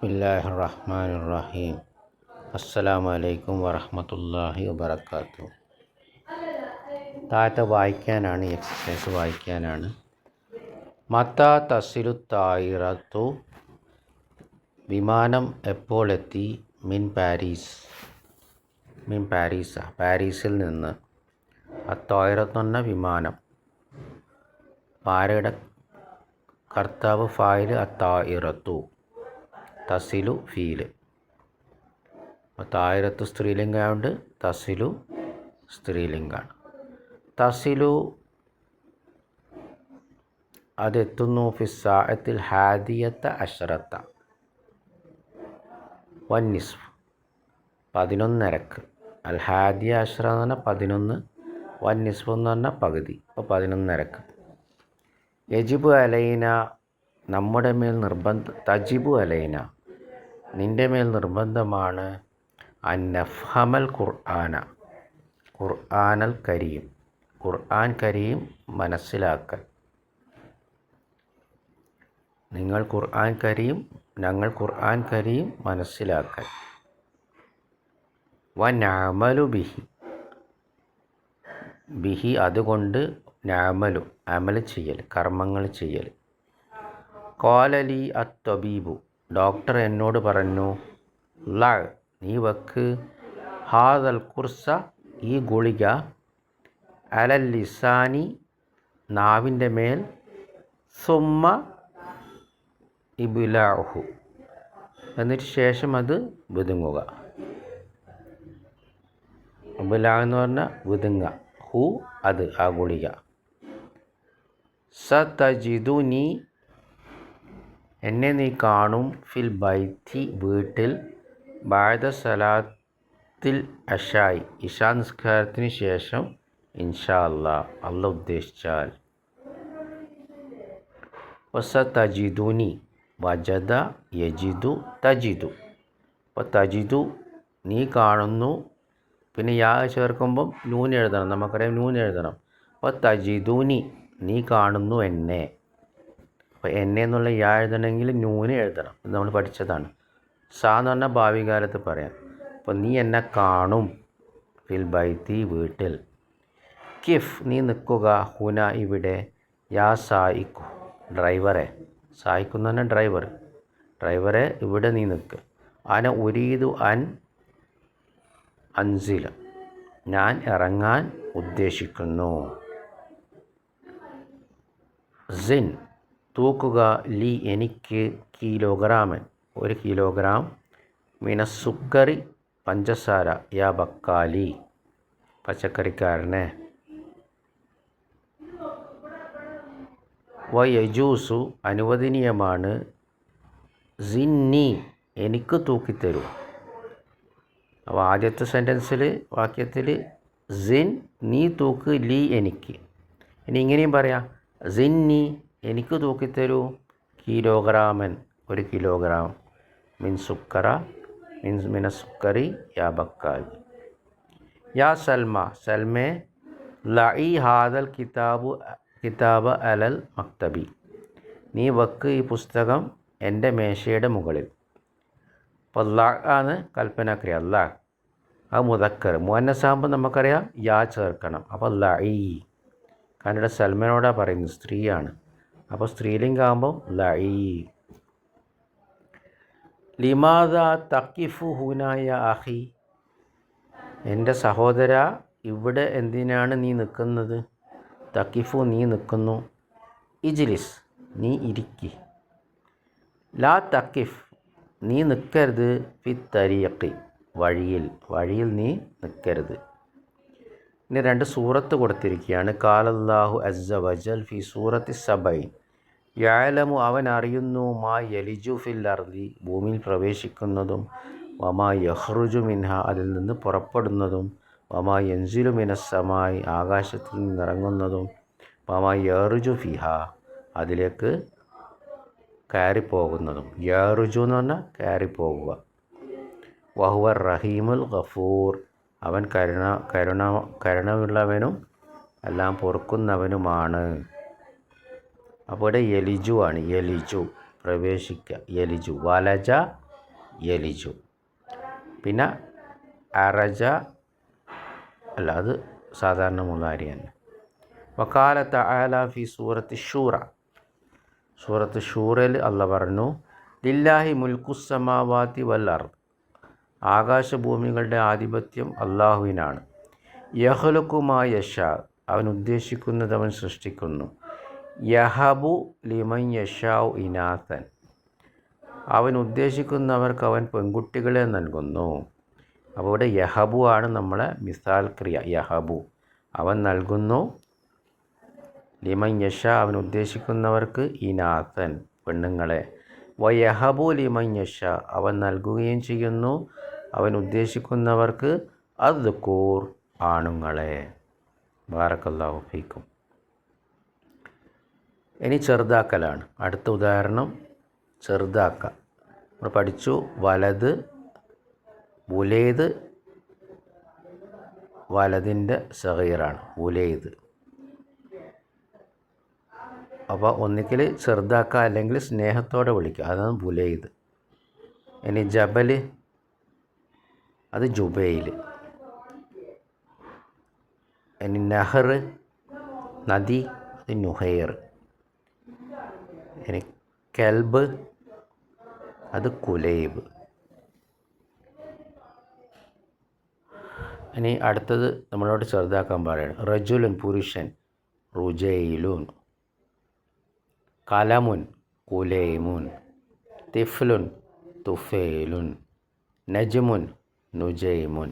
ബിസ്മില്ലാഹിർ റഹ്മാനിർ റഹീം. അസ്സലാമു അലൈക്കും വറഹ്മത്തുള്ളാഹി വബറകാതുഹു. താഴത്തെ വായിക്കാനാണ്, എക്സസൈസ് വായിക്കാനാണ്. മത്താ തസിലു തായിറത്തു, വിമാനം എപ്പോൾ എത്തി? മിൻ പാരീസിൽ നിന്ന്. അത്തായിറത്ത് എന്ന് പറഞ്ഞ വിമാനം. പാരയുടെ കർത്താവ് ഫായില് അത്തായിറത്തു, തസിലു ഫീല്. തായിറത്ത് സ്ത്രീലിംഗമായതുകൊണ്ട് തസിലു സ്ത്രീലിംഗമാണ്. തസിലു അതെത്തുന്നു ഫിസ്സാഅത്തിൽ ഹാദിയത്ത അശറത്ത വന്നിസ്ഫ്, 11:30. അൽ ഹാദിയ അഷറ എന്ന് പറഞ്ഞാൽ 11, വന്നിസ്ഫ് എന്ന് പറഞ്ഞാൽ പകുതി. അപ്പോൾ 11:30. യജിബു അലൈന, നമ്മുടെ മേൽ തജിബു അലൈന, നിൻ്റെ മേൽ നിർബന്ധമാണ്. അന്നഫ്ഹമൽ ഖുർആനൽ കരീം, ഖുർആൻ കരീം മനസ്സിലാക്കൽ. ഞങ്ങൾ ഖുർആൻ കരീം മനസ്സിലാക്കൽ. വനഅമലു ബിഹി, അതുകൊണ്ട് നഅമലു, അമൽ ചെയ്യൽ, കർമ്മങ്ങൾ ചെയ്യൽ. ഖാലലി അത്വബീബു, ഡോക്ടർ എന്നോട് പറഞ്ഞു. ല, നീ വെക്ക്. ഹാദൽ ഖുർസ, ഈ ഗുളിക. അലൽ ലിസാനി, നാവിൻ്റെ മേൽ. സുമ്മ ഇബ്ലാഉഹു, എന്നിട്ട് ശേഷം അത് വിതുങ്ങുക. ഇബ്ലാ എന്ന് പറഞ്ഞാൽ വിതുങ്ങുക. ഹു, അത്, ആ ഗുളിക. സതജിദുനി, എന്നെ നീ കാണും. ഫിൽ ബൈത്തി, വീട്ടിൽ. ബഅദ സലാത്തിൽ അശായി, ഇശാ നിസ്കാരത്തിന് ശേഷം. ഇൻഷാ അല്ലാഹ്, അല്ലാഹ് ഉദ്ദേശിച്ചാൽ. വസതജിദുനി, വജദ യജിദു തജിദു. അപ്പോൾ തജിദു, നീ കാണുന്നു. പിന്നെ യാ ചേർക്കുമ്പം നൂൻ എഴുതണം, നമുക്കറിയാം നൂൻ എഴുതണം. അപ്പോൾ തജിദുനി, നീ കാണുന്നു എന്നെ. അപ്പോൾ എന്നെ എന്നുള്ള യാ എഴുതണമെങ്കിൽ നൂന് എഴുതണം. ഇത് നമ്മൾ പഠിച്ചതാണ്. സാ എന്ന് പറഞ്ഞാൽ ഭാവി കാലത്ത് പറയാം. അപ്പോൾ നീ എന്നെ കാണും. ഫിൽ ബൈത്തി, വീട്ടിൽ. കിഫ്, നീ നിൽക്കുക. ഹുന, ഇവിടെ. യാ സായിക്കു, ഡ്രൈവറെ. സായിക്കുന്നു പറഞ്ഞാൽ ഡ്രൈവറെ, ഇവിടെ നീ നിൽക്കുക. അന ഉരീദു അൻ അൻസില, ഞാൻ ഇറങ്ങാൻ ഉദ്ദേശിക്കുന്നു. സിൻ, തൂക്കുക. ലി, എനിക്ക്. കിലോഗ്രാമൻ, 1 കിലോഗ്രാം. മിനസുക്കറി, പഞ്ചസാര. യാ ബക്കാലി, പച്ചക്കറിക്കാരനെ. വയജൂസു, അനുവദനീയമാണ്. സിന്നി, എനിക്ക് തൂക്കിത്തരൂ. അപ്പോൾ ആദ്യത്തെ സെൻറ്റൻസിൽ, വാക്യത്തിൽ സിൻ, നീ തൂക്ക്. ലി, എനിക്ക്. ഇനി ഇങ്ങനെയും പറയാം. സിന്നി, എനിക്ക് തൂക്കിത്തരൂ. കിലോഗ്രാമൻ, 1 കിലോഗ്രാം. മിനസുക്കറി. യാ ബക്കാലി. യാ സൽമ, സൽമേ. ലഇ ഹാദൽ കിതാബ അലൽ മക്തബി, നീ വെക്ക് ഈ പുസ്തകം എൻ്റെ മേശയുടെ മുകളിൽ. അപ്പോൾ ആണ് കൽപ്പനാക്രിയ. അത് മുദക്കർ. മുഅന്നസാകുമ്പോൾ നമുക്കറിയാം യാ ചേർക്കണം. അപ്പോൾ ലഇ, കാരണം ഇവിടെ സൽമനോടാ പറയുന്നത്, സ്ത്രീയാണ്. അപ്പോൾ സ്ത്രീലിംഗാകുമ്പോൾ ലഇ. ലിമാദ തഖിഫു ഹുനായ അഖി, എൻ്റെ സഹോദര, ഇവിടെ എന്തിനാണ് നീ നിൽക്കുന്നത്? തഖിഫു, നീ നിൽക്കുന്നു. ഇജ്ലിസ്, നീ ഇരിക്കി. ലാ തഖിഫ്, നീ നിൽക്കരുത്. ഫി തരീഖി, വഴിയിൽ നീ നിൽക്കരുത്. ഇനി 2 സൂറത്ത് കൊടുത്തിരിക്കുകയാണ്. ഖാലല്ലാഹു അസ്സ വജൽ ഫി സൂറത്തി സബൈൻ. യഅലമു, അവൻ അറിയുന്നു. മാ യലിജു ഫിൽ അർദി, ഭൂമിയിൽ പ്രവേശിക്കുന്നതും. വമാ യഖ്റുജു മിൻഹ, അതിൽ നിന്ന് പുറപ്പെടുന്നതും. വമാ യൻസിലു മിനസ്സമായി, ആകാശത്തിൽ നിന്നിറങ്ങുന്നതും. വമാ യറുജു ഫിഹ, അതിലേക്ക് കയറിപ്പോകുന്നതും. യറുജു എന്ന് പറഞ്ഞാൽ കയറിപ്പോകുക. വഹുവർ റഹീമുൽ ഗഫൂർ, അവൻ കരുണയുള്ളവനും എല്ലാം പൊറുക്കുന്നവനുമാണ്. അപ്പോൾ ഇവിടെ യലിജു ആണ്. യലിജു, പ്രവേശിക്കുക. യലിജു. വലജ യലിജു. പിന്നെ അറജ അല്ല, അത് സാധാരണ മുളാരി തന്നെ. വഖാല തആല ഫി സൂറത്ത് ഷൂറയിൽ അള്ളാഹ് പറഞ്ഞു, ലില്ലാഹി മുൽക്കുസ്സമാവാതി വൽ അർദ്, ആകാശഭൂമികളുടെ ആധിപത്യം അള്ളാഹുവിനാണ്. യഖ്ലുഖു മാ യശാ, അവൻ ഉദ്ദേശിക്കുന്നത് അവൻ സൃഷ്ടിക്കുന്നു. യഹബു ലിമൻ യശാഉ ഇനാസൻ, അവൻ ഉദ്ദേശിക്കുന്നവർക്ക് അവൻ പെൺകുട്ടികളെ നൽകുന്നു. അപ്പോൾ ഇവിടെ യഹബു ആണ് നമ്മളെ മിസാൽ ക്രിയ. യഹബു, അവൻ നൽകുന്നു. ലിമൻ യശ, അവൻ ഉദ്ദേശിക്കുന്നവർക്ക് ഇനാസൻ, പെണ്ണുങ്ങളെ. വയഹബു ലിമൻ യശ, അവൻ നൽകുകയും ചെയ്യുന്നു അവൻ ഉദ്ദേശിക്കുന്നവർക്ക് അദ്കൂർ, ആണുങ്ങളെ. ബാറക്കല്ലാഹു ഫീക്കും. ഇനി ചെറുതാക്കലാണ് അടുത്ത ഉദാഹരണം. ചെറുതാക്ക നമ്മൾ പഠിച്ചു. വലത്, ഉലേത്, വലതിൻ്റെ സഗീറാണ് ഉലേത്. അപ്പോൾ ഒന്നിക്കൽ ചെറുതാക്കുക അല്ലെങ്കിൽ സ്നേഹത്തോടെ വിളിക്കുക, അതാണ് ബുലൈദ്. ഇനി ജബൽ, അത് ജുബൈൽ. ഇനി നഹർ, നദി, അത് നുഹൈർ. ഇനി കെൽബ്, അത് കുലൈബ്. ഇനി അടുത്തത് നമ്മളോട് ചെറുതാക്കാൻ പറയണം. റജുലുൻ, പുരുഷൻ, റുജൈലുൻ. കലമുൻ, കുലൈമുൻ. തിഫ്ലുൻ, തുഫൈലുൻ. നജ്മുൻ, നുജൈമുൻ.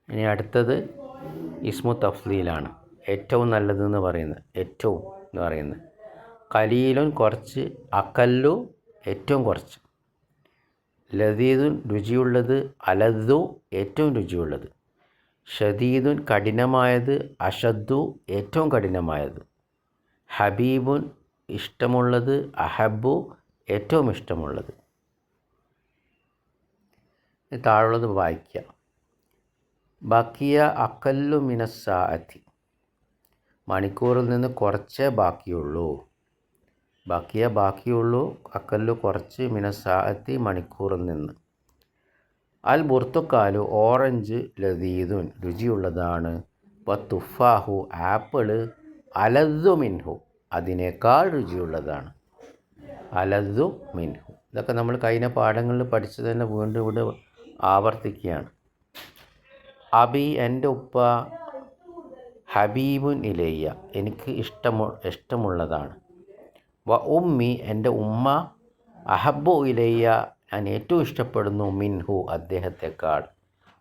ഇനി അടുത്തത് ഇസ്മു തഫ്ലീലാണ്, ഏറ്റവും നല്ലതെന്ന് പറയുന്നത്, ഏറ്റവും എന്ന് പറയുന്നത്. കലീലുൻ, കുറച്ച്. അക്കല്ലു, ഏറ്റവും കുറച്ച്. ലദീദുൻ, രുചിയുള്ളത്. അലദ്ദു, ഏറ്റവും രുചിയുള്ളത്. ഷദീദുൻ, കഠിനമായത്. അഷദ്ദു, ഏറ്റവും കഠിനമായത്. ഹബീബുൻ, ഇഷ്ടമുള്ളത്. അഹബ്ബു, ഏറ്റവും ഇഷ്ടമുള്ളത്. താഴുള്ളത് വായിക്കുക. ബക്കിയ അക്കല്ലു മിനസ്സാഅത്തി, മണിക്കൂറിൽ നിന്ന് കുറച്ചേ ബാക്കിയുള്ളൂ. ബക്കിയ, ബാക്കിയുള്ളൂ. അക്കല്ലു, കുറച്ച്. മിനസ്സാഅത്തി, മണിക്കൂറിൽ നിന്ന്. അൽ ബുർത്തുക്കാലു, ഓറഞ്ച്. ലദീദുൻ, രുചിയുള്ളതാണ്. വത്തുഫാഹു, ആപ്പിള്. അലദ്ദു മിൻഹു, അതിനേക്കാൾ രുചിയുള്ളതാണ്. അലദ്ദു മിൻഹു. ഇതൊക്കെ നമ്മൾ കഴിഞ്ഞ പാഠങ്ങളിൽ പഠിച്ചത് തന്നെ വീണ്ടും ഇവിടെ ആവർത്തിക്കുകയാണ്. അബി, എൻ്റെ ഉപ്പ. ഹബീബുൻ ഇലയ്യ, എനിക്ക് ഇഷ്ടമുള്ളതാണ്. വ ഉമ്മി, എൻ്റെ ഉമ്മ. അഹബ്ബു ഇലയ്യ, ഞാൻ ഏറ്റവും ഇഷ്ടപ്പെടുന്നു. മിൻഹു, അദ്ദേഹത്തെക്കാൾ.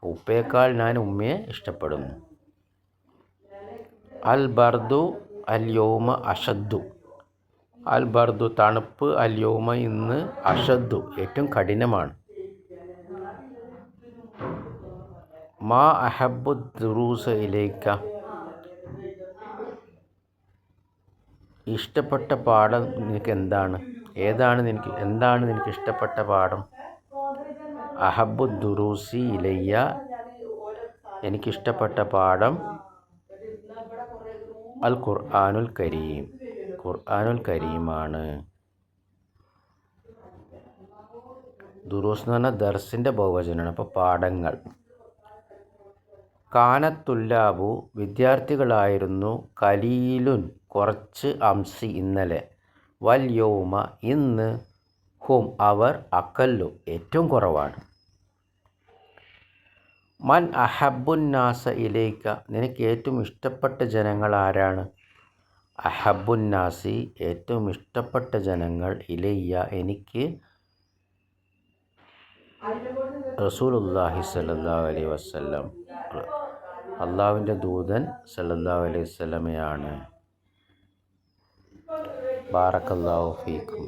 ഉപ്പയേക്കാൾ ഞാൻ ഉമ്മയെ ഇഷ്ടപ്പെടുന്നു. അൽ ബർദു, അൽ യൗമ അഷദ്ദു. അൽ ബർദു, തണുപ്പ്. അൽ യൗമ, ഇന്ന്. അഷദ്ദു, ഏറ്റവും കഠിനമാണ്. മാ അഹബ്ബു ദുറൂസ ഇലൈക, ഇഷ്ടപ്പെട്ട പാഠം നിനക്ക് എന്താണ്? എന്താണ് നിനക്ക് ഇഷ്ടപ്പെട്ട പാഠം? അഹബ്ബു ദുറൂസി ഇലയ്യ, എനിക്കിഷ്ടപ്പെട്ട പാഠം അൽ ഖുർആനുൽ കരീം, ഖുർആനുൽ കരീമാണ്. ദുറൂസ് എന്ന് പറഞ്ഞാൽ ദർസിൻ്റെ ബഹുവചനമാണ്. അപ്പോൾ പാഠങ്ങൾ. കാനത്തുല്ലാബു, വിദ്യാർത്ഥികളായിരുന്നു. കലീലുൻ, കുറച്ച്. അംസി, ഇന്നലെ. വൽ യൗമ, ഇന്ന്. ഹും, അവർ. അക്കല്ലു, ഏറ്റവും കുറവാണ്. മൻ അഹബ്ബുന്നാസ ഇലൈക, നിനക്ക് ഏറ്റവും ഇഷ്ടപ്പെട്ട ജനങ്ങൾ ആരാണ്? അഹബ്ബുന്നാസി, ഏറ്റവും ഇഷ്ടപ്പെട്ട ജനങ്ങൾ. ഇലയ്യ, എനിക്ക്. റസൂലുള്ളാഹി സ്വല്ലല്ലാഹു അലൈഹി വസല്ലം, അള്ളാഹുവിൻ്റെ ദൂതൻ സല്ലല്ലാഹു അലൈഹി വസല്ലമയാണ്. ബാറക്കല്ലാഹു ഫീക്കും.